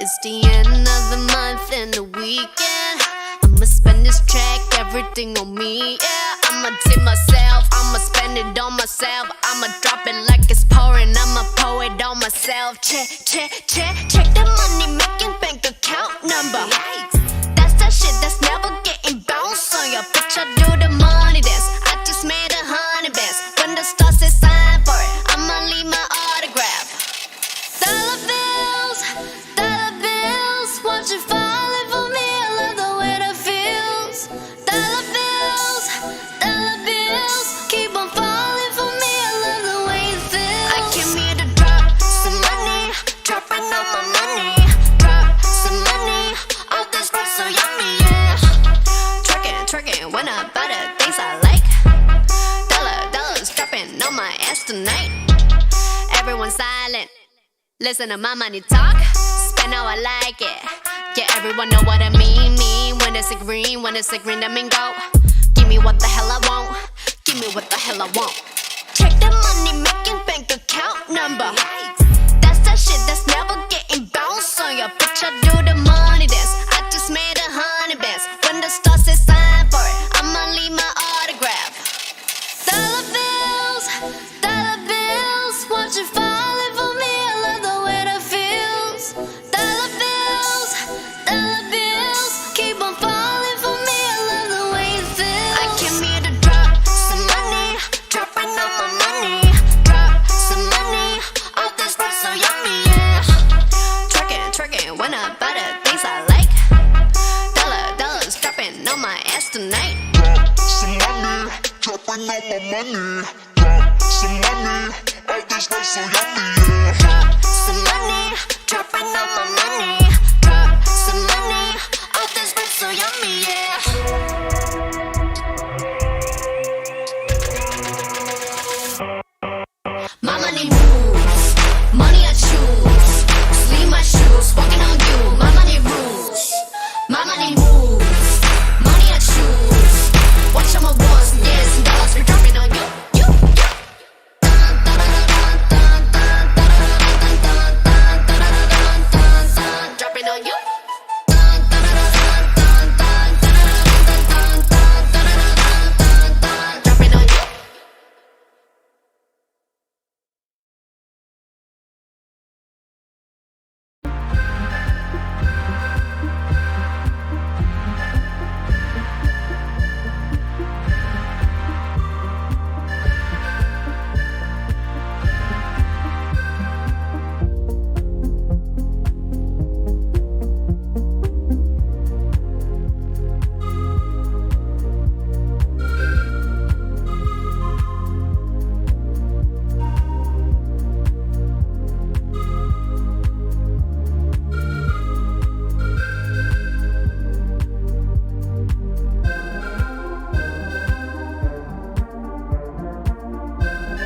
It's the end of the month and the weekend. I'ma spend this check, everything on me, yeah. I'ma tip myself, I'ma spend it on myself. I'ma drop it like it's pouring, I'ma pour it on myself. Check the money making bank account number. That's that shit that's never getting bounced on your bitch. I do the money dance, I just made 100 bands. When the stars say sign for it, I'ma leave my autograph. Dollar bills, won't you falling for me? I love the way that feels. Dollar bills, keep on falling for me. I love the way it feels. I came here to drop some money, dropping all my money. Drop some money, all this stuff so yummy, yeah. Twerking, when I buy the things I like. Dollars dropping on my ass tonight. Everyone silent, listen to my money talk. Spend how I like it. Yeah, everyone know what I mean. When it's a green, that mean go. Give me what the hell I want. Give me what the hell I want. Check the money making bank account number. That's that shit that's never getting bounced on your bitch. I do the money dance, I just made 100 bands. When the stars say sign for it, I'ma leave my autograph. Dollar bills, won't you falling for me? I love the way that feels. Dollar bills, keep on falling for me. I love the way it feels. I came here to drop some money, dropping all my money. Drop some money, all this stuff so yummy, yeah. Twerking, when I buy the things I like. Dollars dropping on my ass tonight. Drop some money, dropping all my money. Drop some money, all this stuff so yummy, yeah. Drop some money, dropping all my money. Drop some money, all this stuff so yummy, yeah.